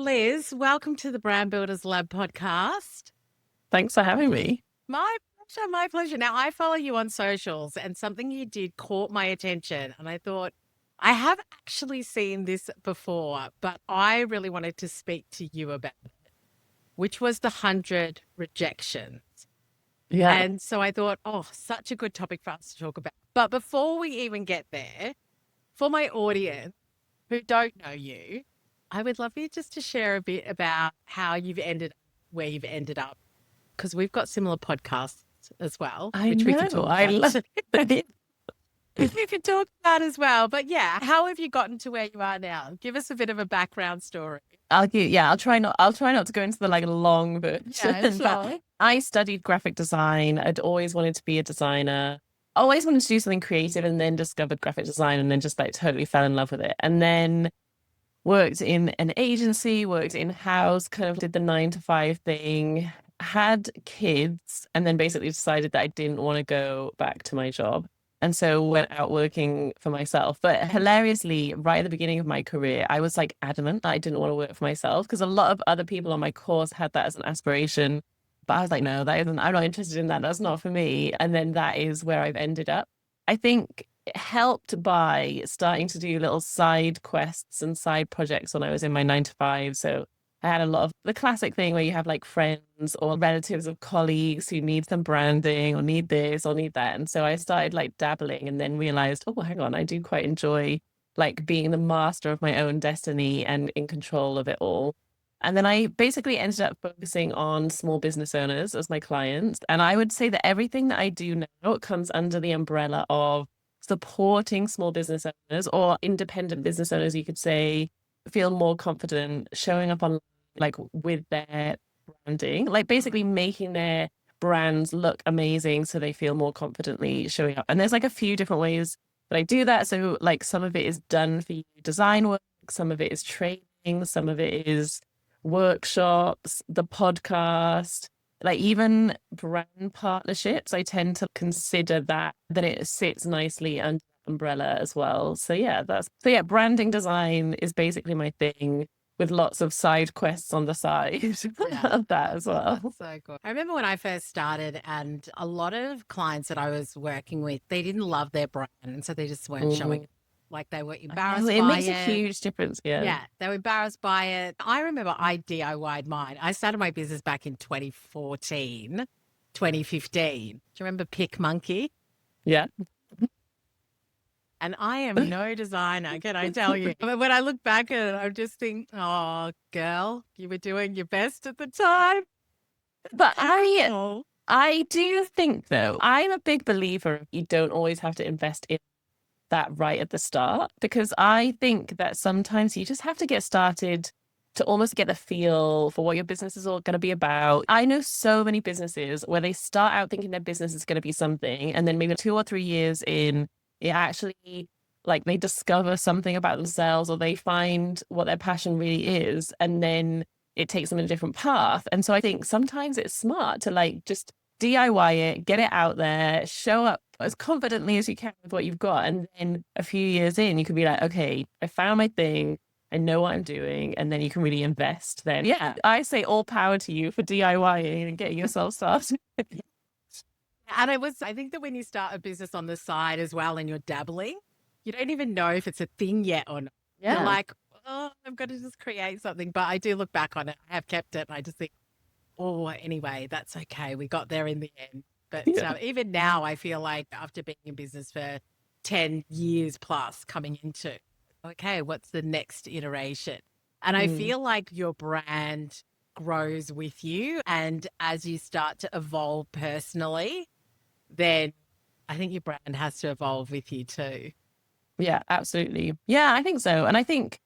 Liz, welcome to the Brand Builders Lab podcast. Thanks for having me. My pleasure, my pleasure. Now, I follow you on socials and something you did caught my attention. And I thought, I have actually seen this before, but I really wanted to speak to you about it, which was the 100 rejections. Yeah. And so I thought, such a good topic for us to talk about. But before we even get there, for my audience who don't know you, I would love you just to share a bit about how you've ended up where you've ended up, because we've got similar podcasts as well, We can talk about. We can talk about as well. But yeah, how have you gotten to where you are now? Give us a bit of a background story. I'll try not to go into the long version. Yeah, sure. I studied graphic design. I'd always wanted to be a designer. Always wanted to do something creative, and then discovered graphic design, and then just totally fell in love with it. And then worked in an agency, worked in-house, kind of did the 9 to 5 thing, had kids, and then basically decided that I didn't want to go back to my job. And so went out working for myself. But hilariously, right at the beginning of my career, I was adamant that I didn't want to work for myself, because a lot of other people on my course had that as an aspiration. But I was like, no, I'm not interested in that. That's not for me. And then that is where I've ended up. I think helped by starting to do little side quests and side projects when I was in my 9 to 5. So I had a lot of the classic thing where you have friends or relatives of colleagues who need some branding or need this or need that. And so I started dabbling, and then realized, oh, hang on, I do quite enjoy being the master of my own destiny and in control of it all. And then I basically ended up focusing on small business owners as my clients. And I would say that everything that I do now comes under the umbrella of supporting small business owners or independent business owners, you could say, feel more confident showing up on with their branding, basically making their brands look amazing so they feel more confidently showing up. And there's a few different ways that I do that. So some of it is done for you design work, some of it is training, some of it is workshops, the podcast, even brand partnerships. I tend to consider that it sits nicely under the umbrella as well. So branding design is basically my thing, with lots of side quests on the side of that as well. That's so good. I remember when I first started, and a lot of clients that I was working with, they didn't love their brand, and so they just weren't showing it. They were embarrassed by it. It makes a huge difference, yeah. Yeah, they were embarrassed by it. I remember I DIY'd mine. I started my business back in 2014, 2015. Do you remember Pick Monkey? Yeah. And I am no designer, can I tell you? But when I look back at it, I just think, oh, girl, you were doing your best at the time. But I do think, though, I'm a big believer you don't always have to invest in that right at the start, because I think that sometimes you just have to get started to almost get a feel for what your business is all going to be about. I know so many businesses where they start out thinking their business is going to be something, and then maybe 2 or 3 years in, it actually they discover something about themselves, or they find what their passion really is, and then it takes them in a different path. And so I think sometimes it's smart to just DIY it, get it out there, show up as confidently as you can with what you've got. And then a few years in, you could be like, okay, I found my thing, I know what I'm doing, and then you can really invest then. Yeah, I say all power to you for DIYing and getting yourself started. And I think that when you start a business on the side as well and you're dabbling, you don't even know if it's a thing yet or not. Yeah. You're like, oh, I've got to just create something. But I do look back on it. I have kept it. And I just think, oh, anyway, that's okay. We got there in the end. But even now, I feel like after being in business for 10 years plus, coming into, okay, what's the next iteration? And I feel like your brand grows with you. And as you start to evolve personally, then I think your brand has to evolve with you too. Yeah, absolutely. Yeah, I think so. And I think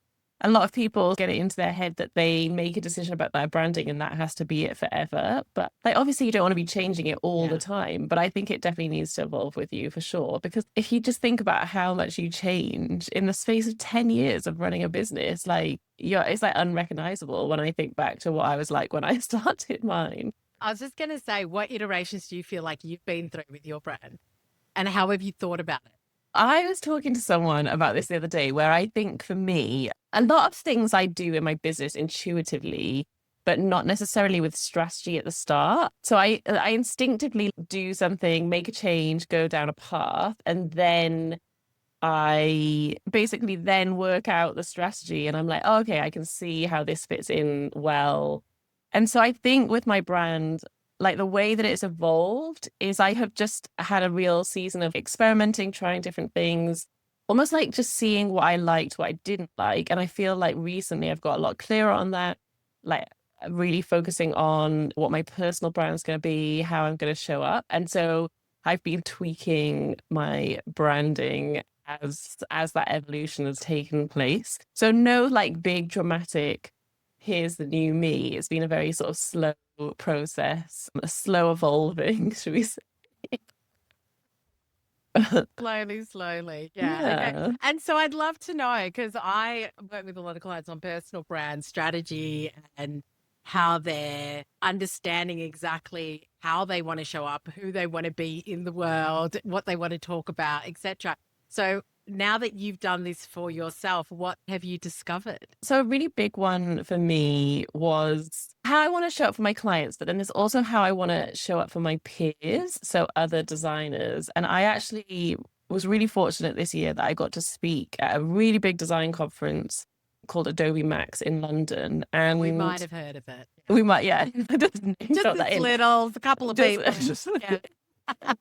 a lot of people get it into their head that they make a decision about their branding and that has to be it forever. But obviously you don't want to be changing it all the time. But I think it definitely needs to evolve with you for sure. Because if you just think about how much you change in the space of 10 years of running a business, it's unrecognizable when I think back to what I was like when I started mine. I was just going to say, what iterations do you feel like you've been through with your brand? And how have you thought about it? I was talking to someone about this the other day where I think for me, a lot of things I do in my business intuitively, but not necessarily with strategy at the start. So I instinctively do something, make a change, go down a path, and then I basically then work out the strategy and I'm like, oh, okay, I can see how this fits in well. And so I think with my brand, like the way that it's evolved is I have just had a real season of experimenting, trying different things, almost like just seeing what I liked, what I didn't like. And I feel like recently I've got a lot clearer on that, like really focusing on what my personal brand is going to be, how I'm going to show up. And so I've been tweaking my branding as that evolution has taken place. So no like big dramatic, here's the new me. It's been a very sort of slow process, a slow evolving, should we say? Slowly. Yeah. Okay. Yeah. And so I'd love to know, because I work with a lot of clients on personal brand strategy and how they're understanding exactly how they want to show up, who they want to be in the world, what they want to talk about, etc. So now that you've done this for yourself, what have you discovered? So a really big one for me was how I want to show up for my clients, but then there's also how I want to show up for my peers, so other designers. And I actually was really fortunate this year that I got to speak at a really big design conference called Adobe Max in London. And We might have heard of it. we might, yeah. Just Just drop that this in. little, a couple of people. Yeah.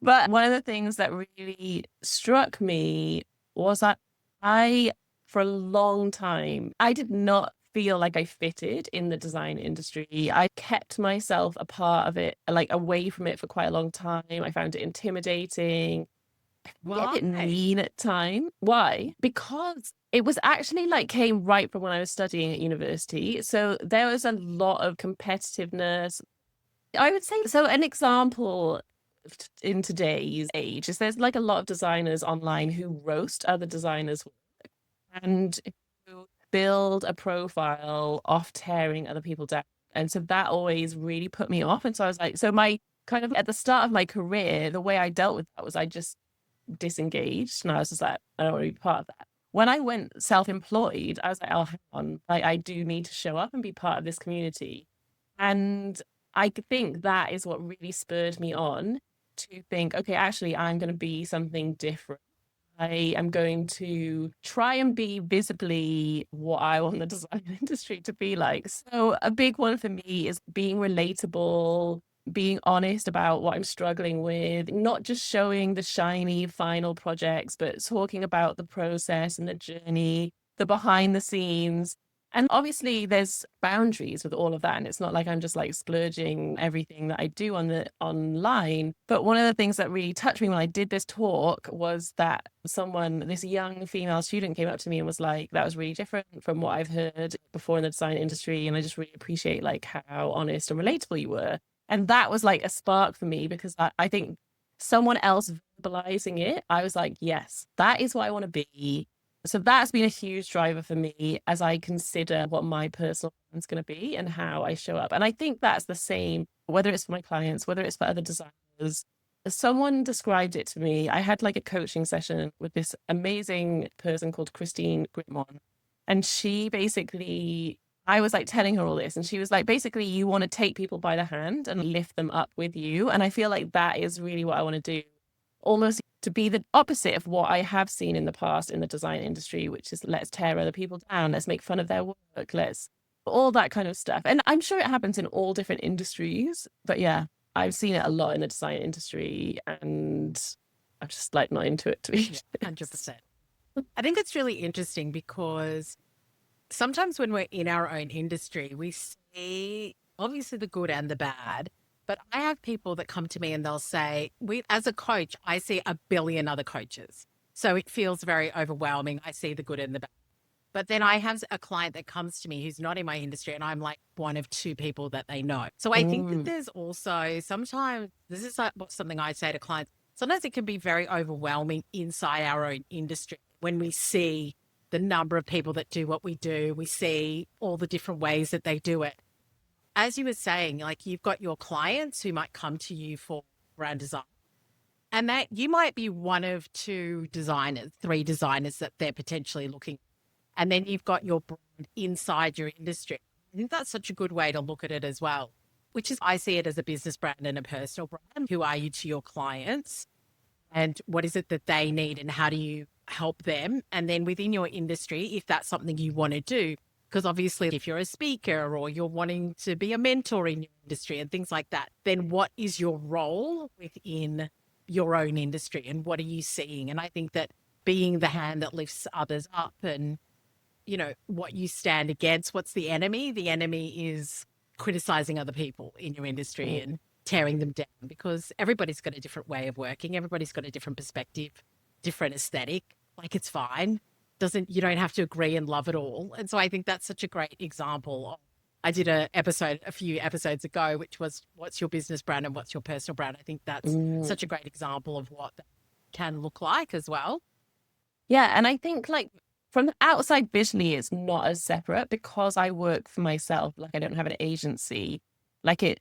But one of the things that really struck me was that for a long time, I did not feel like I fitted in the design industry. I kept myself a part of it, like away from it for quite a long time. I found it intimidating, a bit Why? mean at time. Why? Because it was actually like came right from when I was studying at university. So there was a lot of competitiveness. I would say so. An example in today's age is there's like a lot of designers online who roast other designers and who build a profile off tearing other people down. And so that always really put me off. And so I was like, so my kind of at the start of my career, the way I dealt with that was I just disengaged and I was just like, I don't want to be part of that. When I went self-employed, I was like, oh, hang on, like I do need to show up and be part of this community. And I think that is what really spurred me on to think, okay, actually, I'm going to be something different. I am going to try and be visibly what I want the design industry to be like. So a big one for me is being relatable, being honest about what I'm struggling with, not just showing the shiny final projects, but talking about the process and the journey, the behind the scenes. And obviously there's boundaries with all of that. And it's not like I'm just like splurging everything that I do on the online. But one of the things that really touched me when I did this talk was that this young female student came up to me and was like, that was really different from what I've heard before in the design industry. And I just really appreciate like how honest and relatable you were. And that was like a spark for me because I think someone else verbalizing it, I was like, yes, that is what I want to be. So that's been a huge driver for me as I consider what my personal brand's going to be and how I show up. And I think that's the same, whether it's for my clients, whether it's for other designers. Someone described it to me. I had like a coaching session with this amazing person called Christine Gritmon. And she basically, I was like telling her all this and she was like, basically you want to take people by the hand and lift them up with you. And I feel like that is really what I want to do. Almost to be the opposite of what I have seen in the past in the design industry, which is let's tear other people down, let's make fun of their work, let's all that kind of stuff. And I'm sure it happens in all different industries, but yeah, I've seen it a lot in the design industry and I'm just like not into it to be 100%. I think it's really interesting because sometimes when we're in our own industry, we see obviously the good and the bad. But I have people that come to me and they'll say, as a coach, I see a billion other coaches. So it feels very overwhelming. I see the good and the bad. But then I have a client that comes to me who's not in my industry and I'm like one of two people that they know. So I think that there's also sometimes, this is like something I say to clients, sometimes it can be very overwhelming inside our own industry when we see the number of people that do what we do. We see all the different ways that they do it. As you were saying, like you've got your clients who might come to you for brand design. And that you might be one of two designers, three designers that they're potentially looking. And then you've got your brand inside your industry. I think that's such a good way to look at it as well, which is I see it as a business brand and a personal brand. Who are you to your clients? And what is it that they need? And how do you help them? And then within your industry, if that's something you want to do, because obviously if you're a speaker or you're wanting to be a mentor in your industry and things like that, then what is your role within your own industry and what are you seeing? And I think that being the hand that lifts others up and, you know, what you stand against, what's the enemy? The enemy is criticizing other people in your industry and tearing them down, because everybody's got a different way of working. Everybody's got a different perspective, different aesthetic. Like, it's fine. You don't have to agree and love it all. And so I think that's such a great example. I did a few episodes ago, which was what's your business brand and what's your personal brand. I think that's such a great example of what that can look like as well. Yeah. And I think like from the outside visually, it's not as separate because I work for myself. Like I don't have an agency. Like it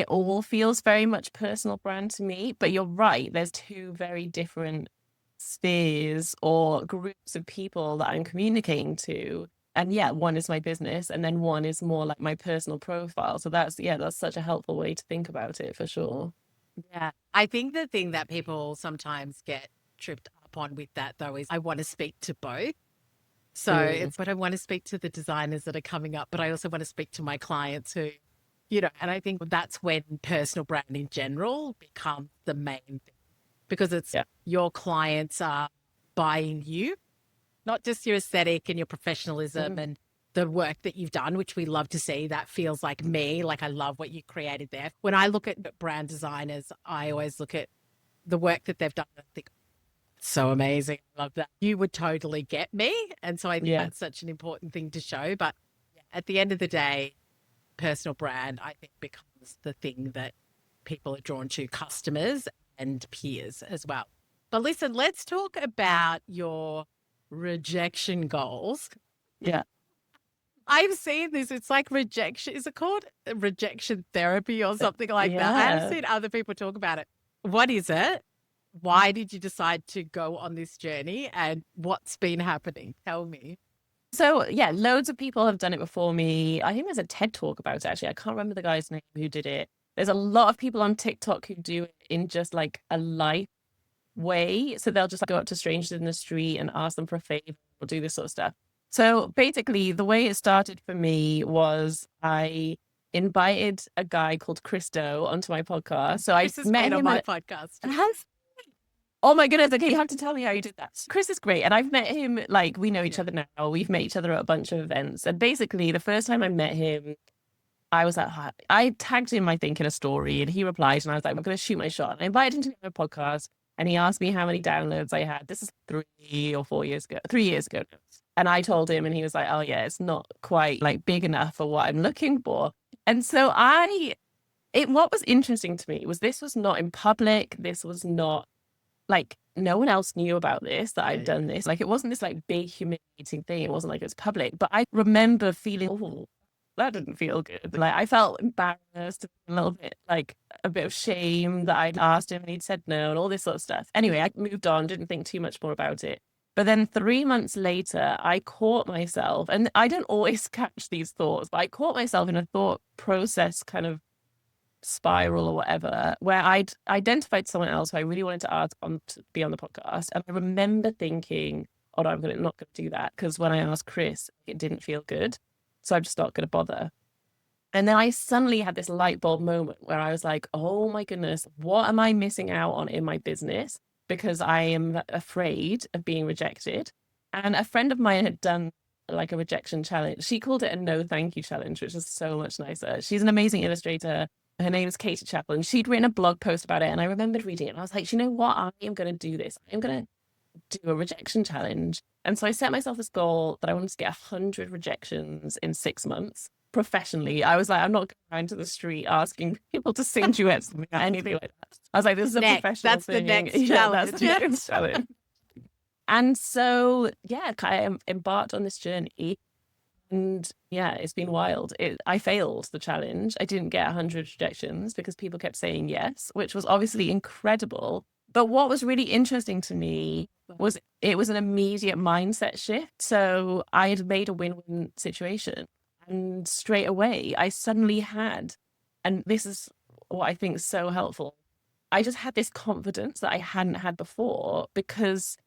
all feels very much personal brand to me. But you're right. There's two very different spheres or groups of people that I'm communicating to. And yeah, one is my business and then one is more like my personal profile. So that's such a helpful way to think about it for sure. Yeah. I think the thing that people sometimes get tripped up on with that though is I want to speak to both. So but I want to speak to the designers that are coming up, but I also want to speak to my clients who, you know, and I think that's when personal brand in general becomes the main thing, because it's your clients are buying you, not just your aesthetic and your professionalism and the work that you've done, which we love to see. That feels like me. Like I love what you created there. When I look at brand designers, I always look at the work that they've done and think, so amazing. I love that. You would totally get me. And so I think that's such an important thing to show. But at the end of the day, personal brand, I think, becomes the thing that people are drawn to, customers and peers as well. But listen, let's talk about your rejection goals. Yeah. I've seen this. It's like rejection. Is it called rejection therapy or something like that? I have seen other people talk about it. What is it? Why did you decide to go on this journey and what's been happening? Tell me. So yeah, loads of people have done it before me. I think there's a TED talk about it actually. I can't remember the guy's name who did it. There's a lot of people on TikTok who do it in just like a life way. So they'll just like, go up to strangers in the street and ask them for a favor or do this sort of stuff. So basically the way it started for me was I invited a guy called Christo onto my podcast. So I met him on my podcast. Oh my goodness. Okay. You have to tell me how you did that. Chris is great. And I've met him, like we know each other now. We've met each other at a bunch of events. And basically the first time I met him, I was like, I tagged him, I think, in a story and he replied and I was like, I'm going to shoot my shot. And I invited him to my podcast and he asked me how many downloads I had. This is 3 or 4 years ago, 3 years ago. And I told him and he was like, oh yeah, it's not quite like big enough for what I'm looking for. And so what was interesting to me was this was not in public. This was not like no one else knew about this, that I'd done this. Like it wasn't this like big humiliating thing. It wasn't like it was public, but I remember feeling, oh, that didn't feel good. Like I felt embarrassed, a little bit, like a bit of shame that I'd asked him and he'd said no and all this sort of stuff. Anyway, I moved on, didn't think too much more about it. But then 3 months later, I caught myself, and I don't always catch these thoughts, but I caught myself in a thought process kind of spiral or whatever, where I'd identified someone else who I really wanted to ask to be on the podcast. And I remember thinking, oh no, I'm not going to do that, because when I asked Chris, it didn't feel good. So I'm just not going to bother. And then I suddenly had this light bulb moment where I was like, oh my goodness, what am I missing out on in my business? Because I am afraid of being rejected. And a friend of mine had done like a rejection challenge. She called it a no thank you challenge, which is so much nicer. She's an amazing illustrator. Her name is Katie Chaplin. She'd written a blog post about it and I remembered reading it and I was like, you know what? I am going to do this. I'm going to do a rejection challenge. And so I set myself this goal that I wanted to get 100 rejections in 6 months professionally. I was like, I'm not going around to the street asking people to sing duets or anything like that. I was like, this is a professional that's thing. The next challenge. That's the next challenge. And so, yeah, I embarked on this journey. And yeah, it's been wild. I failed the challenge. I didn't get 100 rejections because people kept saying yes, which was obviously incredible. But what was really interesting to me was it was an immediate mindset shift. So I had made a win-win situation, and straight away I suddenly had, and this is what I think is so helpful, I just had this confidence that I hadn't had before, because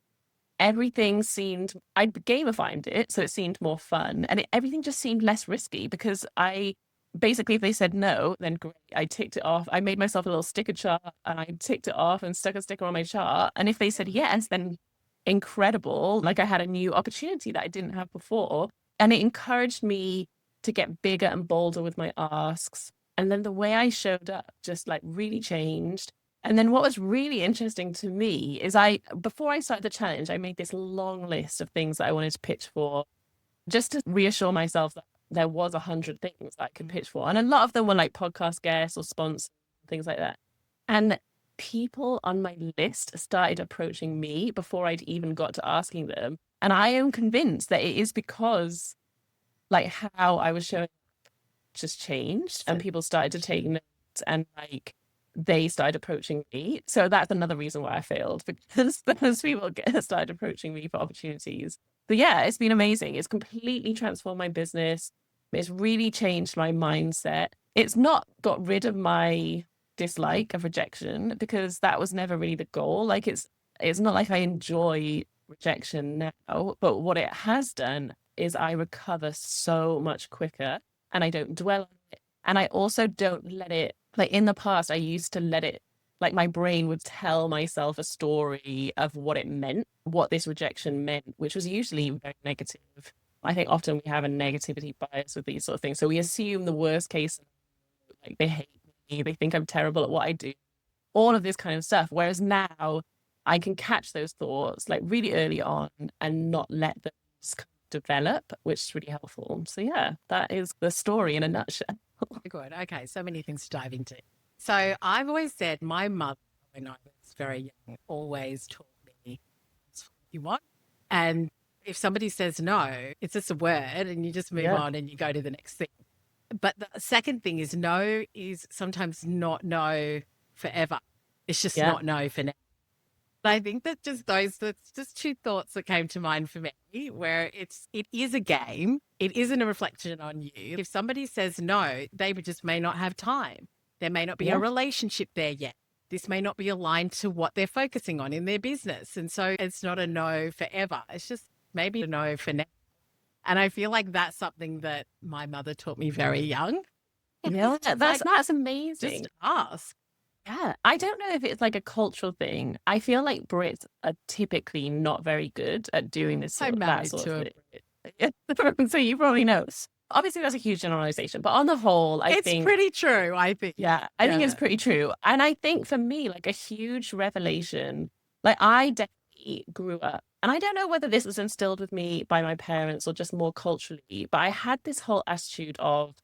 everything seemed, I'd gamified it, so it seemed more fun, and everything just seemed less risky, because I basically, if they said no, then great, I ticked it off. I made myself a little sticker chart and I ticked it off and stuck a sticker on my chart. And if they said yes, then incredible, like I had a new opportunity that I didn't have before. And it encouraged me to get bigger and bolder with my asks. And then the way I showed up just like really changed. And then what was really interesting to me is before I started the challenge, I made this long list of things that I wanted to pitch for, just to reassure myself that there was 100 things that I could pitch for. And a lot of them were like podcast guests or sponsors, things like that. And people on my list started approaching me before I'd even got to asking them. And I am convinced that it is because like how I was showing up just changed, and people started to take notes, and like they started approaching me. So that's another reason why I failed, because those people started approaching me for opportunities. But yeah, it's been amazing. It's completely transformed my business. It's really changed my mindset. It's not got rid of my dislike of rejection, because that was never really the goal. Like it's not like I enjoy rejection now, but what it has done is I recover so much quicker, and I don't dwell on it. And I also don't let it, like in the past, I used to let it, like my brain would tell myself a story of what it meant, what this rejection meant, which was usually very negative. I think often we have a negativity bias with these sort of things. So we assume the worst case, like they hate me, they think I'm terrible at what I do, all of this kind of stuff. Whereas now I can catch those thoughts like really early on and not let them develop, which is really helpful. So yeah, that is the story in a nutshell. Good. Okay, so many things to dive into. So I've always said my mother, when I was very young, always taught me "It's what you want." And if somebody says no, it's just a word and you just move on and you go to the next thing. But the second thing is no is sometimes not no forever. It's just not no for now. I think that that's just two thoughts that came to mind for me, where it is a game. It isn't a reflection on you. If somebody says no, they just may not have time. There may not be a relationship there yet. This may not be aligned to what they're focusing on in their business. And so it's not a no forever. It's just maybe a no for now. And I feel like that's something that my mother taught me very young. Yeah, that's amazing. Just ask. Yeah, I don't know if it's like a cultural thing. I feel like Brits are typically not very good at doing this sort, that sort of thing. So you probably know. Obviously, that's a huge generalization, but on the whole, I think it's pretty true. I think. Yeah, I think it's pretty true. And I think for me, like a huge revelation, like I definitely grew up, and I don't know whether this was instilled with me by my parents or just more culturally, but I had this whole attitude of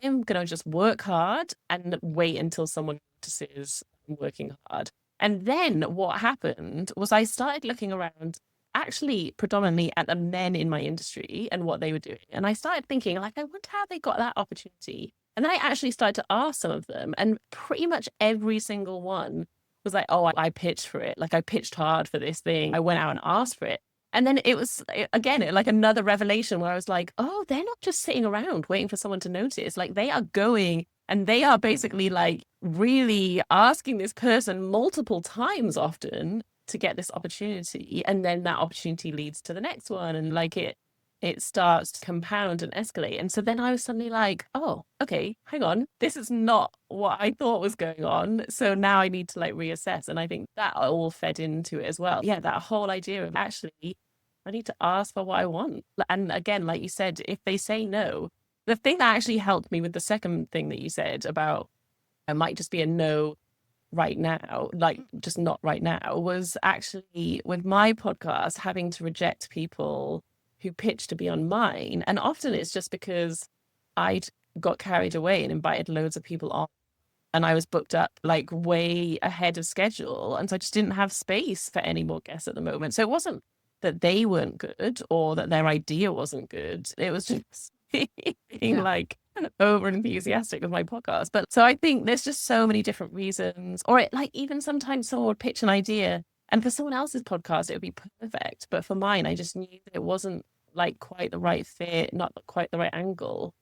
I'm going to just work hard and wait until someone notices I'm working hard. And then what happened was I started looking around actually predominantly at the men in my industry and what they were doing. And I started thinking, like, I wonder how they got that opportunity. And then I actually started to ask some of them, and pretty much every single one was like, oh, I pitched for it. Like I pitched hard for this thing. I went out and asked for it. And then it was, again, like another revelation where I was like, oh, they're not just sitting around waiting for someone to notice. Like they are going and they are basically like really asking this person multiple times often to get this opportunity. And then that opportunity leads to the next one. And like it starts to compound and escalate. And so then I was suddenly like, oh, okay, hang on. This is not what I thought was going on. So now I need to like reassess. And I think that all fed into it as well. Yeah, that whole idea of actually, I need to ask for what I want. And again, like you said, if they say no, the thing that actually helped me with the second thing that you said about it might just be a no right now, like just not right now, was actually with my podcast having to reject people who pitched to be on mine. And often it's just because I'd got carried away and invited loads of people on, and I was booked up like way ahead of schedule. And so I just didn't have space for any more guests at the moment. So it wasn't that they weren't good or that their idea wasn't good. It was just being like, over enthusiastic with my podcast. But so I think there's just so many different reasons. Or like even sometimes someone would pitch an idea and for someone else's podcast, it would be perfect. But for mine, I just knew that it wasn't like quite the right fit, not quite the right angle.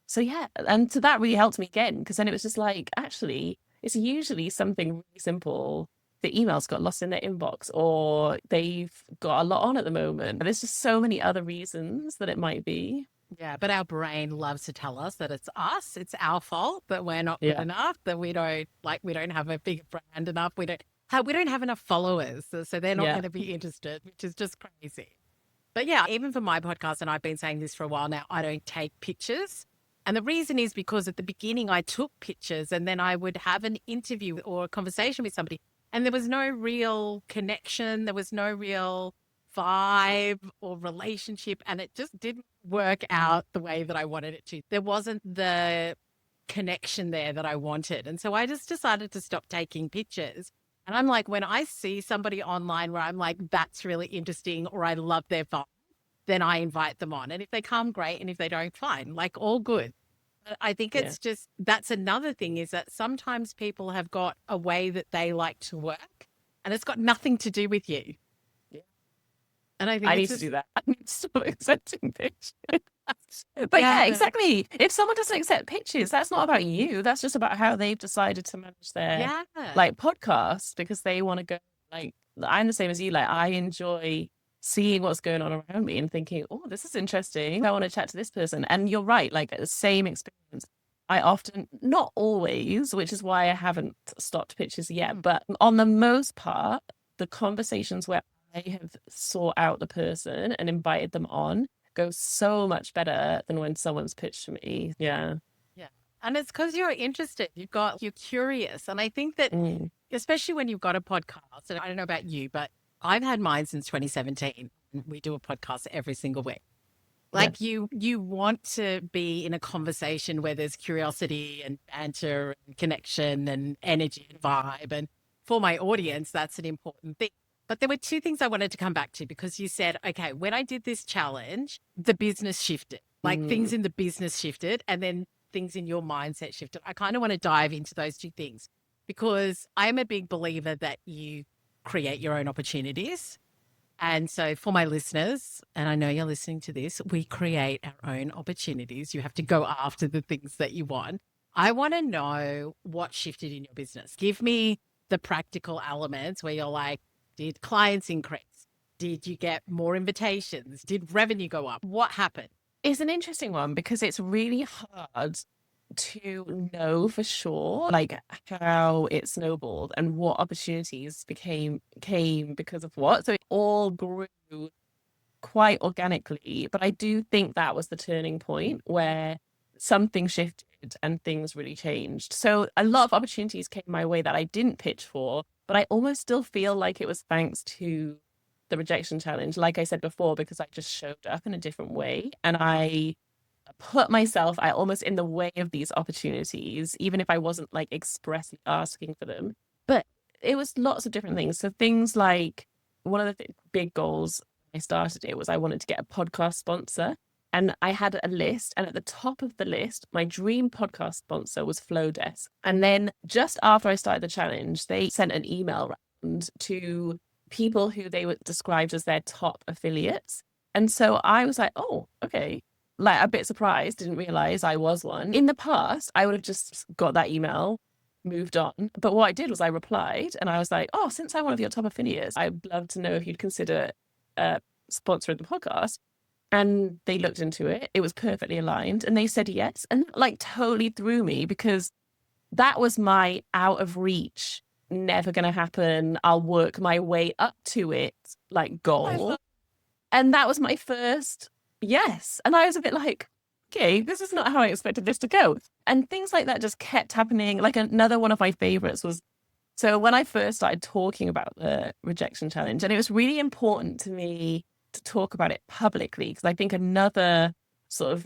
So yeah, and so that really helped me again, because then it was just like, actually, it's usually something really simple. The emails got lost in their inbox, or they've got a lot on at the moment. There's just so many other reasons that it might be. Yeah, but our brain loves to tell us that it's us, it's our fault that we're not good Yeah. enough, that we don't have a big brand enough, we don't have enough followers, so they're not Yeah. going to be interested, which is just crazy. But yeah, even for my podcast, and I've been saying this for a while now, I don't take pictures. And the reason is because at the beginning I took pictures and then I would have an interview or a conversation with somebody and there was no real connection. There was no real vibe or relationship. And it just didn't work out the way that I wanted it to. There wasn't the connection there that I wanted. And so I just decided to stop taking pictures. And I'm like, when I see somebody online where I'm like, that's really interesting or I love their vibe, then I invite them on. And if they come, great. And if they don't, fine, like all good. But I think it's just, that's another thing is that sometimes people have got a way that they like to work and it's got nothing to do with you. Yeah. And I think I need to do that. I need to stop accepting pictures. But yeah, exactly. If someone doesn't accept pictures, that's not about you. That's just about how they've decided to manage their like podcasts, because they want to go like, I'm the same as you. Like I enjoy seeing what's going on around me and thinking, oh, this is interesting. I want to chat to this person. And you're right, like the same experience. I often, not always, which is why I haven't stopped pictures yet, but on the most part, the conversations where I have sought out the person and invited them on go so much better than when someone's pitched to me. Yeah. Yeah. And it's because you're interested. You're curious. And I think that especially when you've got a podcast, and I don't know about you, but I've had mine since 2017. We do a podcast every single week. Like you want to be in a conversation where there's curiosity and banter and connection and energy and vibe. And for my audience, that's an important thing. But there were two things I wanted to come back to because you said, okay, when I did this challenge, the business shifted, like things in the business shifted and then things in your mindset shifted. I kind of want to dive into those two things because I'm a big believer that you create your own opportunities. And so for my listeners, and I know you're listening to this, we create our own opportunities. You have to go after the things that you want. I want to know what shifted in your business. Give me the practical elements where you're like, did clients increase? Did you get more invitations? Did revenue go up? What happened? It's an interesting one because it's really hard to know for sure like how it snowballed and what opportunities came because of what. So it all grew quite organically, but I do think that was the turning point where something shifted and things really changed. So a lot of opportunities came my way that I didn't pitch for, but I almost still feel like it was thanks to the rejection challenge, like I said before, because I just showed up in a different way and I put myself almost in the way of these opportunities, even if I wasn't like expressly asking for them. But it was lots of different things. So things like one of the big goals I started it was I wanted to get a podcast sponsor. And I had a list, and at the top of the list, my dream podcast sponsor was Flowdesk. And then just after I started the challenge, they sent an email round to people who they were described as their top affiliates. And so I was like, oh, okay. Like a bit surprised, didn't realize I was one. In the past, I would have just got that email, moved on. But what I did was I replied and I was like, oh, since I'm one of your top affiliates, I'd love to know if you'd consider sponsoring the podcast. And they looked into it. It was perfectly aligned and they said yes. And that like totally threw me because that was my out of reach, never going to happen. I'll work my way up to it like goal. And that was my first yes. And I was a bit like, okay, this is not how I expected this to go. And things like that just kept happening. Like another one of my favorites was, so when I first started talking about the rejection challenge, and it was really important to me to talk about it publicly, because I think another sort of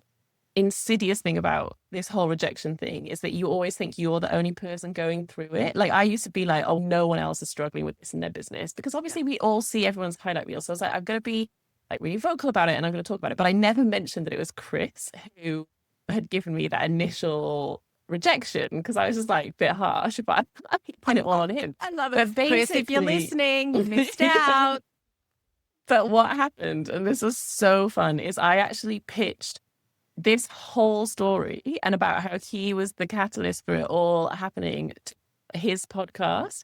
insidious thing about this whole rejection thing is that you always think you're the only person going through it. Like I used to be like, oh, no one else is struggling with this in their business, because obviously we all see everyone's highlight reel. So I was like, I'm going to be like really vocal about it and I'm going to talk about it. But I never mentioned that it was Chris who had given me that initial rejection because I was just like a bit harsh, but I pin it all on him. I love But it. Chris, if you're basically- listening, you missed out. But what happened, and this was so fun, is I actually pitched this whole story and about how he was the catalyst for it all happening to his podcast.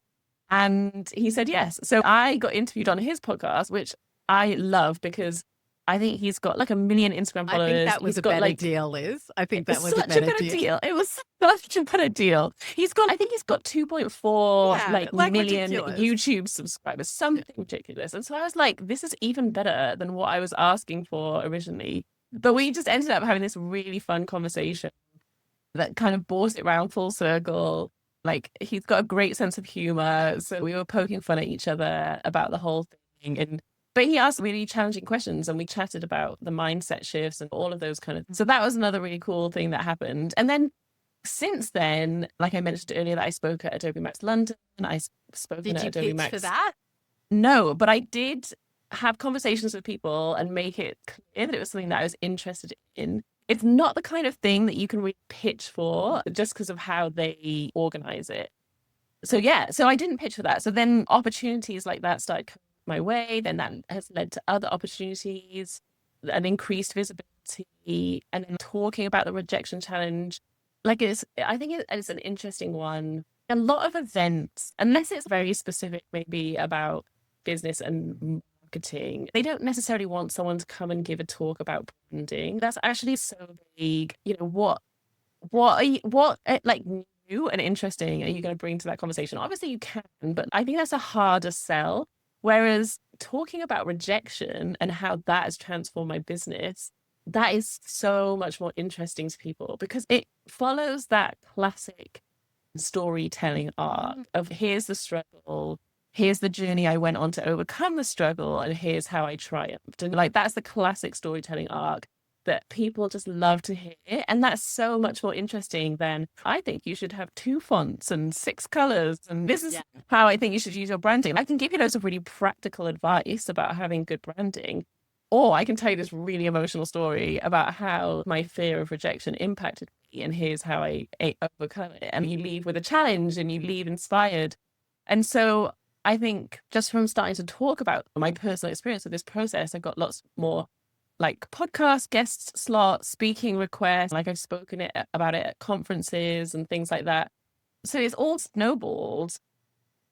And he said yes. So I got interviewed on his podcast, which I love because I think he's got like 1 million Instagram followers. I think that was He's a got, better like, deal, Liz. I think that was such a better deal. It was such a better deal. I think he's got 2.4 Yeah, million ridiculous. YouTube subscribers, something ridiculous. And so I was like, this is even better than what I was asking for originally. But we just ended up having this really fun conversation that kind of brought it around full circle. Like, he's got a great sense of humor. So we were poking fun at each other about the whole thing. But he asked really challenging questions and we chatted about the mindset shifts and all of those kind of things. So that was another really cool thing that happened. And then since then, like I mentioned earlier, that I spoke at Adobe Max London. I've spoken at Adobe pitch Max for that? No, but I did have conversations with people and make it clear that it was something that I was interested in. It's not the kind of thing that you can really pitch for just because of how they organize it. So yeah, so I didn't pitch for that. So then opportunities like that started coming my way. Then that has led to other opportunities, an increased visibility, and then talking about the rejection challenge. I think it's an interesting one. A lot of events, unless it's very specific, maybe about business and marketing, they don't necessarily want someone to come and give a talk about branding. That's actually so vague. What new and interesting are you going to bring to that conversation? Obviously you can, but I think that's a harder sell. Whereas talking about rejection and how that has transformed my business, that is so much more interesting to people because it follows that classic storytelling arc of here's the struggle, here's the journey I went on to overcome the struggle, and here's how I triumphed. And that's the classic storytelling arc that people just love to hear. And that's so much more interesting than I think you should have 2 fonts and 6 colors. And this is how I think you should use your branding. I can give you loads of really practical advice about having good branding. Or I can tell you this really emotional story about how my fear of rejection impacted me. And here's how I overcome it. And you leave with a challenge and you leave inspired. And so I think just from starting to talk about my personal experience with this process, I got lots more podcast guest slots, speaking requests. I've spoken about it at conferences and things like that. So it's all snowballed.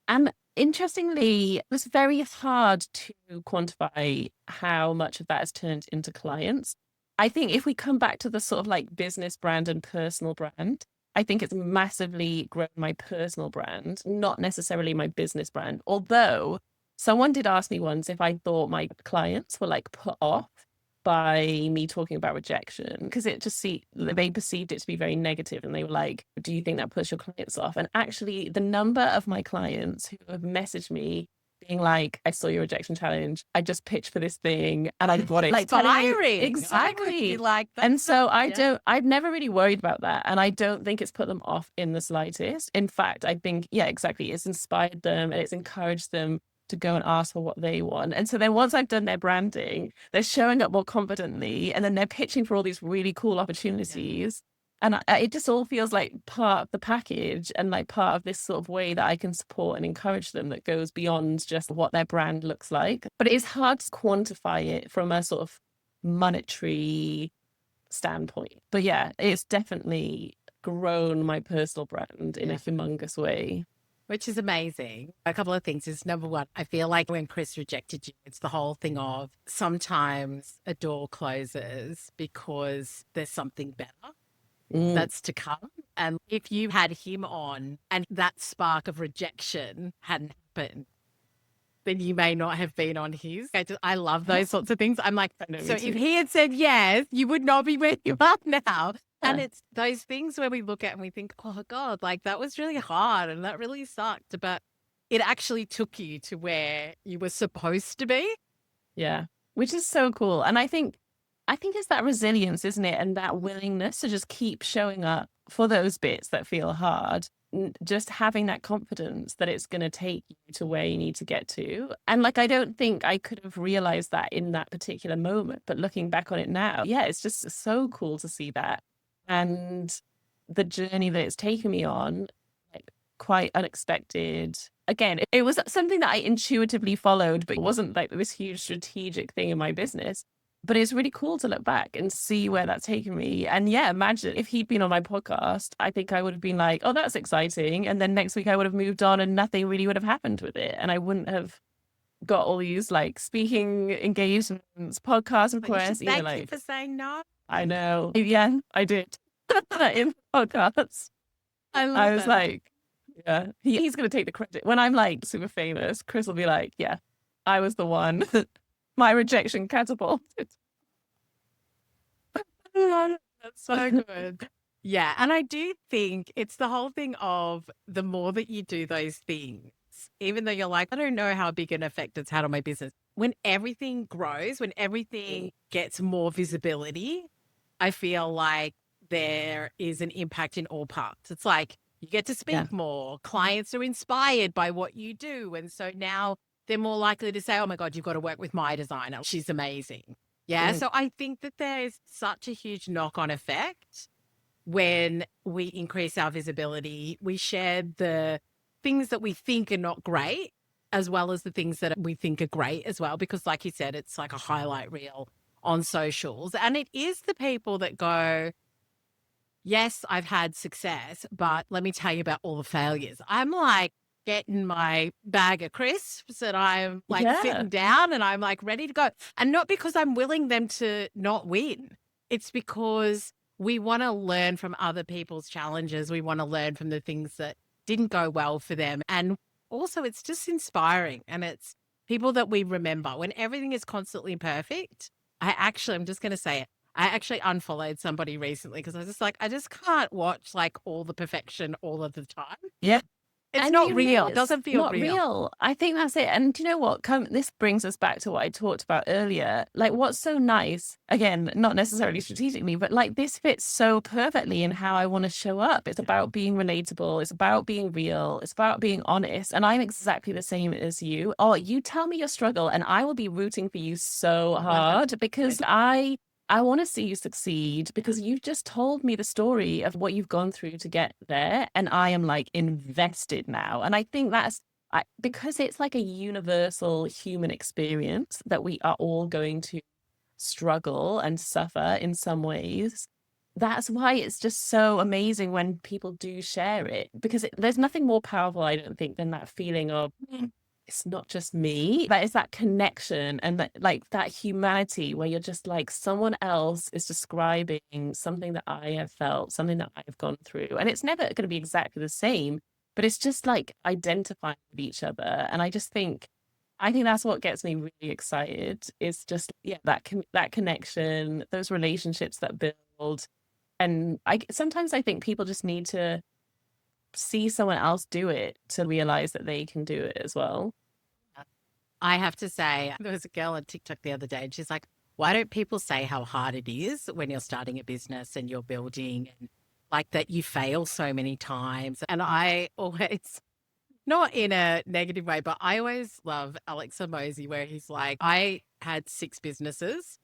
And interestingly, it was very hard to quantify how much of that has turned into clients. I think if we come back to the sort of business brand and personal brand, I think it's massively grown my personal brand, not necessarily my business brand. Although someone did ask me once if I thought my clients were put off by me talking about rejection because they perceived it to be very negative, and they were like, do you think that puts your clients off? And actually the number of my clients who have messaged me being like, I saw your rejection challenge, I just pitched for this thing and I got it. Inspiring. Exactly. That. And so I've never really worried about that, and I don't think it's put them off in the slightest. In fact, I think exactly, it's inspired them and it's encouraged them to go and ask for what they want. And so then once I've done their branding, they're showing up more confidently, and then they're pitching for all these really cool opportunities. And it just all feels like part of the package and part of this sort of way that I can support and encourage them that goes beyond just what their brand looks like. But it is hard to quantify it from a sort of monetary standpoint. But yeah, it's definitely grown my personal brand in a humongous way. Which is amazing. A couple of things is, number one, I feel like when Chris rejected you, it's the whole thing of sometimes a door closes because there's something better that's to come. And if you had him on and that spark of rejection hadn't happened, then you may not have been on his. I love those sorts of things. I'm like, so if he had said yes, you would not be where you are now. And it's those things where we look at and we think, oh God, that was really hard and that really sucked. But it actually took you to where you were supposed to be. Yeah, which is so cool. And I think it's that resilience, isn't it? And that willingness to just keep showing up for those bits that feel hard. Just having that confidence that it's going to take you to where you need to get to. And I don't think I could have realized that in that particular moment. But looking back on it now, it's just so cool to see that. And the journey that it's taken me on, like, quite unexpected. Again, it was something that I intuitively followed, but it wasn't like this huge strategic thing in my business. But it's really cool to look back and see where that's taken me. And yeah, imagine if he'd been on my podcast, I think I would have been like, oh, that's exciting. And then next week I would have moved on and nothing really would have happened with it. And I wouldn't have got all these like speaking engagements, podcast But you should requests, thank him like, for saying no. I know. Yeah, I did. In podcasts. I was it. like, yeah, he's going to take the credit. When I'm like super famous, Chris will be like, yeah, I was the one. My rejection catapulted. That's so good. Yeah. And I do think it's the whole thing of the more that you do those things, even though you're like, I don't know how big an effect it's had on my business. When everything grows, when everything gets more visibility, I feel like there is an impact in all parts. It's like you get to speak more, clients are inspired by what you do. And so now they're more likely to say, oh my God, you've got to work with my designer. She's amazing. Yeah. So I think that there's such a huge knock-on effect when we increase our visibility. We share the things that we think are not great, as well as the things that we think are great as well. Because like you said, it's like a highlight reel on socials. And it is the people that go, yes, I've had success, but let me tell you about all the failures. I'm like getting my bag of crisps and I'm like sitting down and I'm like ready to go. And not because I'm willing them to not win. It's because we want to learn from other people's challenges. We want to learn from the things that didn't go well for them. And also it's just inspiring. And it's people that we remember when everything is constantly perfect. I'm just going to say it. I actually unfollowed somebody recently because I was just like, I just can't watch like all the perfection all of the time. Yeah. It's not real. It doesn't feel real. I think that's it. And do you know what? This brings us back to what I talked about earlier. Like, what's so nice, again, not necessarily strategically, but like this fits so perfectly in how I want to show up. It's about being relatable. It's about being real. It's about being honest. And I'm exactly the same as you. Oh, you tell me your struggle and I will be rooting for you so hard because I want to see you succeed because you've just told me the story of what you've gone through to get there. And I am like invested now. And I think because it's like a universal human experience that we are all going to struggle and suffer in some ways. That's why it's just so amazing when people do share it, because there's nothing more powerful, I don't think, than that feeling of it's not just me, but it's that connection and that humanity where you're just like someone else is describing something that I have felt, something that I've gone through. And it's never going to be exactly the same, but it's just like identifying with each other. And I think that's what gets me really excited is just, that connection, those relationships that build. And sometimes I think people just need to see someone else do it to realize that they can do it as well. I have to say, there was a girl on TikTok the other day and she's like, why don't people say how hard it is when you're starting a business and you're building and like that you fail so many times? And I always, not in a negative way, but I always love Alex Hormozi where he's like, I had 6 businesses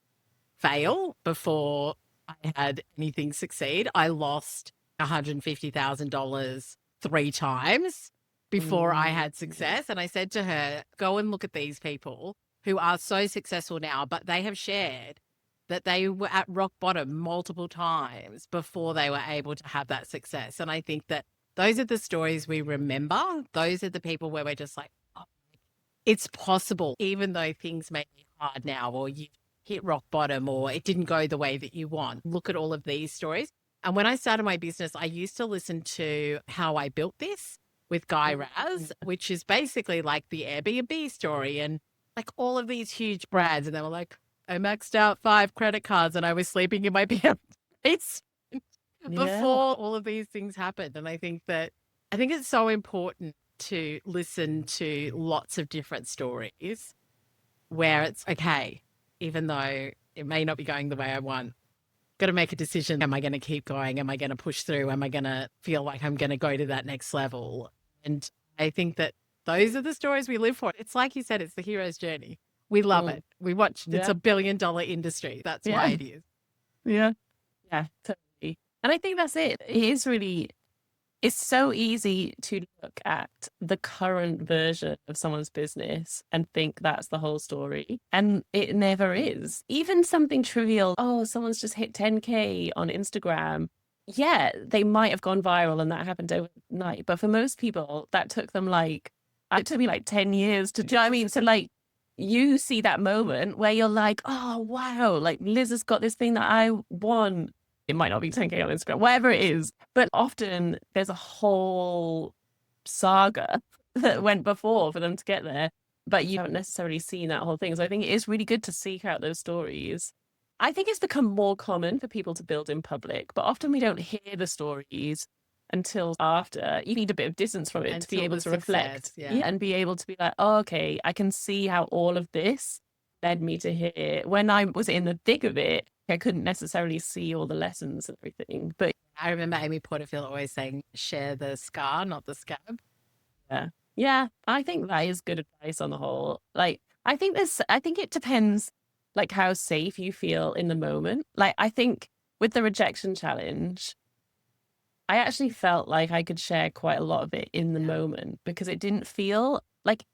fail before I had anything succeed. I lost $150,000 3 times before I had success. And I said to her, go and look at these people who are so successful now, but they have shared that they were at rock bottom multiple times before they were able to have that success. And I think that those are the stories we remember. Those are the people where we're just like, oh, it's possible, even though things may be hard now, or you hit rock bottom, or it didn't go the way that you want. Look at all of these stories. And when I started my business, I used to listen to How I Built This with Guy Raz, which is basically like the Airbnb story and like all of these huge brands. And they were like, I maxed out 5 credit cards and I was sleeping in my PMs before all of these things happened. And I think it's so important to listen to lots of different stories where it's okay, even though it may not be going the way I want. Got to make a decision. Am I going to keep going? Am I going to push through? Am I going to feel like I'm going to go to that next level? And I think that those are the stories we live for. It's like you said, it's the hero's journey. We love it. We watch. It's $1 billion industry. That's why it is. Yeah. Yeah, totally. And I think that's it. It is really, it's so easy to look at the current version of someone's business and think that's the whole story. And it never is. Even something trivial, oh, someone's just hit 10K on Instagram. Yeah, they might have gone viral and that happened overnight. But for most people, that took them like, it took me like 10 years to, do you know what I mean? So like, you see that moment where you're like, oh, wow, like Liz has got this thing that I want. It might not be 10K on Instagram, whatever it is. But often there's a whole saga that went before for them to get there, but you haven't necessarily seen that whole thing. So I think it is really good to seek out those stories. I think it's become more common for people to build in public, but often we don't hear the stories until after. You need a bit of distance from it to be able to reflect and be able to be like, oh, okay, I can see how all of this led me to here. When I was in the thick of it, I couldn't necessarily see all the lessons and everything. But I remember Amy Porterfield always saying, share the scar, not the scab. Yeah, I think that is good advice on the whole. Like, I think it depends like how safe you feel in the moment. Like, I think with the rejection challenge, I actually felt like I could share quite a lot of it in the moment because it didn't feel like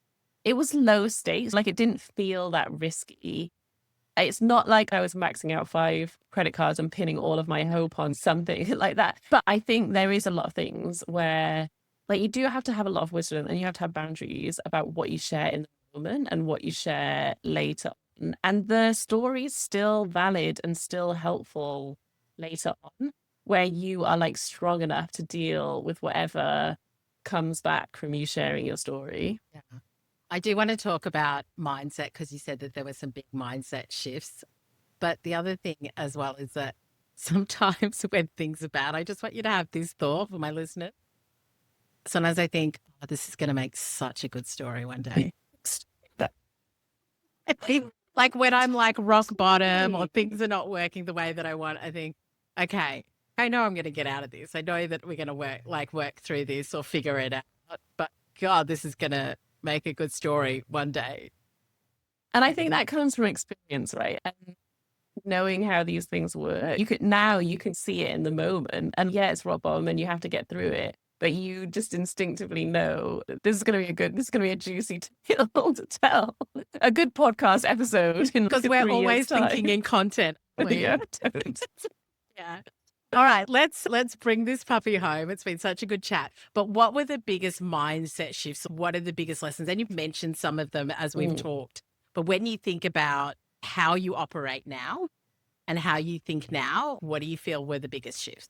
it was low stakes. Like, it didn't feel that risky. It's not like I was maxing out 5 credit cards and pinning all of my hope on something like that. But I think there is a lot of things where like you do have to have a lot of wisdom and you have to have boundaries about what you share in the moment and what you share later on. And the story is still valid and still helpful later on, where you are like strong enough to deal with whatever comes back from you sharing your story. Yeah. I do want to talk about mindset because you said that there were some big mindset shifts. But the other thing as well is that sometimes when things are bad, I just want you to have this thought for my listeners. Sometimes I think, oh, this is going to make such a good story one day. Like when I'm like rock bottom or things are not working the way that I want, I think, okay, I know I'm going to get out of this. I know that we're going to work through this or figure it out. But God, this is going to make a good story one day. And I think that comes from experience, right? And knowing how these things work. You can see it in the moment. And yeah, it's rock bottom and you have to get through it. But you just instinctively know that this is going to be a juicy tale to tell. A good podcast episode. Because we're always thinking in content. Yeah. Yeah. All right, let's bring this puppy home. It's been such a good chat. But what were the biggest mindset shifts? What are the biggest lessons? And you've mentioned some of them as we've talked. But when you think about how you operate now and how you think now, what do you feel were the biggest shifts?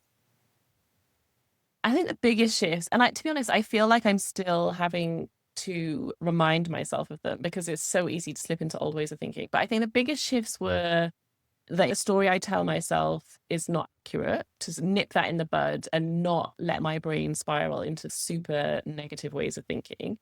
I think the biggest shifts, and to be honest, I feel like I'm still having to remind myself of them because it's so easy to slip into old ways of thinking. But I think the biggest shifts were that the story I tell myself is not accurate, to nip that in the bud and not let my brain spiral into super negative ways of thinking.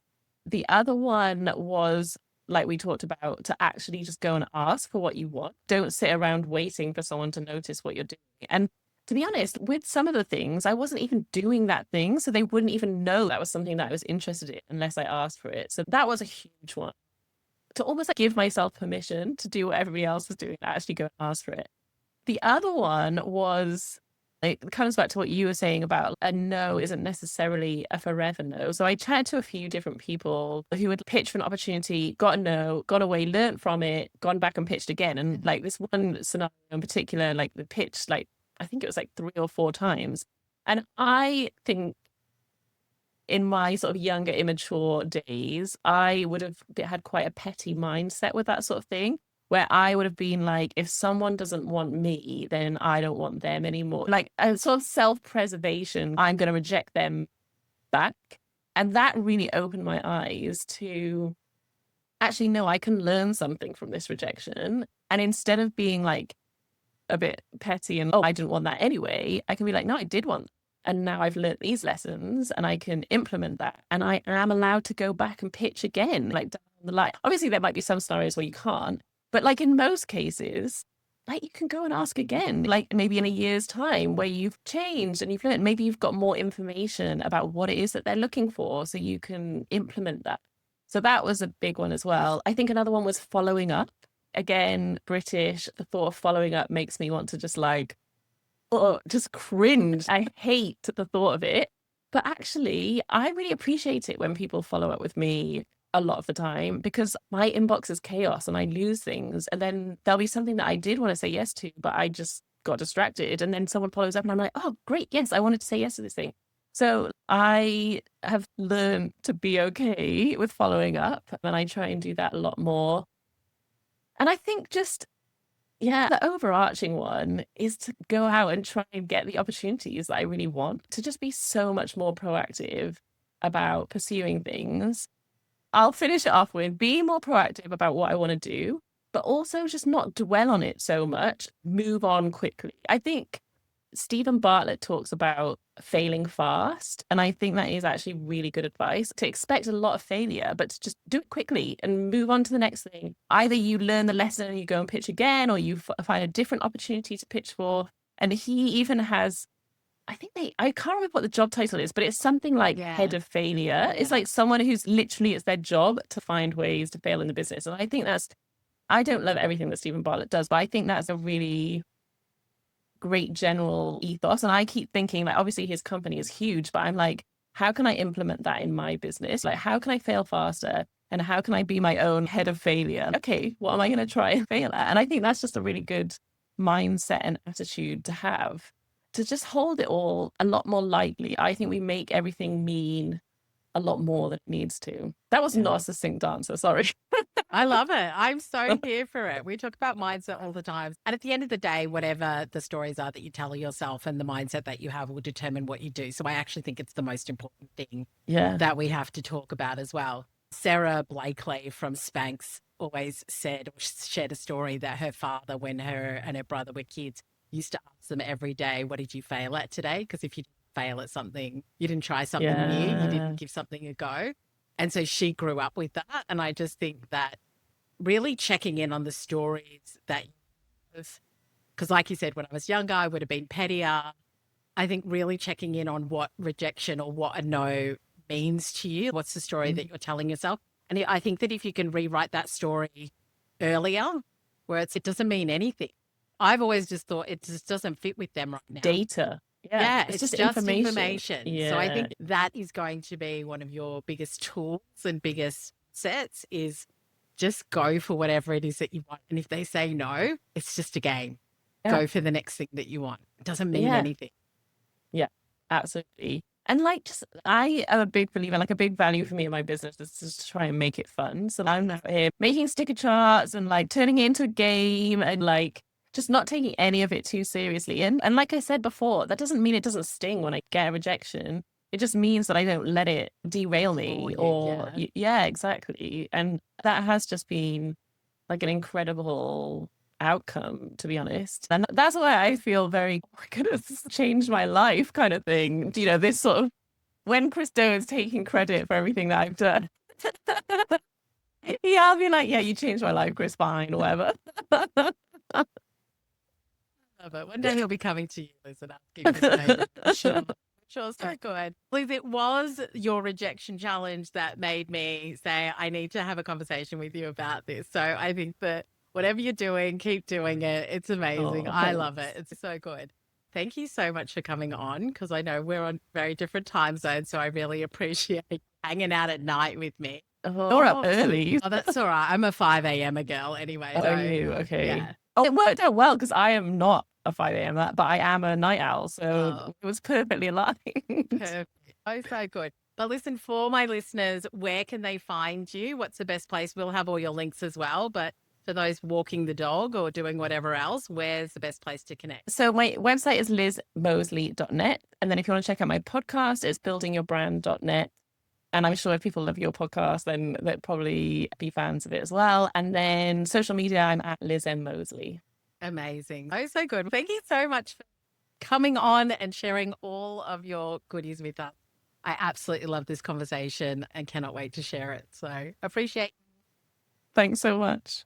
The other one was, like we talked about, to actually just go and ask for what you want. Don't sit around waiting for someone to notice what you're doing. And to be honest, with some of the things, I wasn't even doing that thing. So they wouldn't even know that was something that I was interested in unless I asked for it. So that was a huge one. To almost like give myself permission to do what everybody else was doing, actually go and ask for it. The other one was, it comes back to what you were saying about a no isn't necessarily a forever no. So I chatted to a few different people who had pitched for an opportunity, got a no, got away, learned from it, gone back and pitched again. And like this one scenario in particular, like the pitch, like I think it was like 3 or 4 times. And I think in my sort of younger, immature days, I would have had quite a petty mindset with that sort of thing, where I would have been like, if someone doesn't want me, then I don't want them anymore. Like a sort of self-preservation, I'm going to reject them back. And that really opened my eyes to actually, no, I can learn something from this rejection. And instead of being like a bit petty and, oh, I didn't want that anyway, I can be like, no, I did want that. And now I've learned these lessons and I can implement that. And I am allowed to go back and pitch again, like down the line. Obviously, there might be some scenarios where you can't, but like in most cases, like you can go and ask again, like maybe in a year's time where you've changed and you've learned, maybe you've got more information about what it is that they're looking for so you can implement that. So that was a big one as well. I think another one was following up. Again, British, the thought of following up makes me want to just like, just cringe. I hate the thought of it. But actually, I really appreciate it when people follow up with me a lot of the time, because my inbox is chaos and I lose things. And then there'll be something that I did want to say yes to, but I just got distracted. And then someone follows up and I'm like, oh, great. Yes, I wanted to say yes to this thing. So I have learned to be okay with following up, and I try and do that a lot more. And I think just, yeah, the overarching one is to go out and try and get the opportunities that I really want, to just be so much more proactive about pursuing things. I'll finish it off with being more proactive about what I want to do, but also just not dwell on it so much, move on quickly. I think Stephen Bartlett talks about failing fast. And I think that is actually really good advice, to expect a lot of failure, but to just do it quickly and move on to the next thing. Either you learn the lesson and you go and pitch again, or you find a different opportunity to pitch for. And he even has, I can't remember what the job title is, but it's something like head of failure. It's like someone who's literally, it's their job to find ways to fail in the business. And I think I don't love everything that Stephen Bartlett does, but I think that's a really great general ethos. And I keep thinking, like, obviously his company is huge, but I'm like, how can I implement that in my business? Like, how can I fail faster? And how can I be my own head of failure? Okay, what am I going to try and fail at? And I think that's just a really good mindset and attitude to have, to just hold it all a lot more lightly. I think we make everything mean a lot more than it needs to. That was not a succinct answer, sorry. I love it. I'm so here for it. We talk about mindset all the time. And at the end of the day, whatever the stories are that you tell yourself and the mindset that you have will determine what you do. So I actually think it's the most important thing that we have to talk about as well. Sarah Blakely from Spanx always said, or shared a story that her father, when her and her brother were kids, used to ask them every day, what did you fail at today? Because if you fail at something, you didn't try something new, you didn't give something a go. And so she grew up with that. And I just think that really checking in on the stories that you have, because like you said, when I was younger, I would have been pettier. I think really checking in on what rejection or what a no means to you. What's the story that you're telling yourself? And I think that if you can rewrite that story earlier, where it doesn't mean anything. I've always just thought it just doesn't fit with them right now. Data. Yeah, it's just information. Yeah. So I think that is going to be one of your biggest tools and biggest sets, is just go for whatever it is that you want. And if they say no, it's just a game. Go for the next thing that you want. It doesn't mean anything. Yeah, absolutely. And like, I am a big believer, like a big value for me in my business is just to try and make it fun. So I'm out here making sticker charts and like turning it into a game, and like just not taking any of it too seriously. And like I said before, that doesn't mean it doesn't sting when I get a rejection. It just means that I don't let it derail me exactly. And that has just been like an incredible outcome, to be honest. And that's why I feel very, goodness, changed my life kind of thing. You know, this sort of, when Chris Do is taking credit for everything that I've done, I'll be like, yeah, you changed my life, Chris, fine, or whatever. But one day he'll be coming to you, Liz, and asking for the name. Sure, so good. Liz, it was your rejection challenge that made me say, I need to have a conversation with you about this. So I think that whatever you're doing, keep doing it. It's amazing. I love it. It's so good. Thank you so much for coming on, because I know we're on very different time zones. So I really appreciate hanging out at night with me. You're up early. Oh, that's all right. I'm a 5 a.m. girl anyway. Oh, you? Okay. Yeah. Oh, it worked out well, because I am not a 5 a.m. but I am a night owl. So it was perfectly aligned. Perfect. Oh, so good. But listen, for my listeners, where can they find you? What's the best place? We'll have all your links as well. But for those walking the dog or doing whatever else, where's the best place to connect? So my website is lizmosley.net. And then if you want to check out my podcast, it's buildingyourbrand.net. And I'm sure if people love your podcast, then they'll probably be fans of it as well. And then social media, I'm at Liz M. Mosley. Amazing. Oh, so good. Thank you so much for coming on and sharing all of your goodies with us. I absolutely love this conversation and cannot wait to share it. So appreciate it. Thanks so much.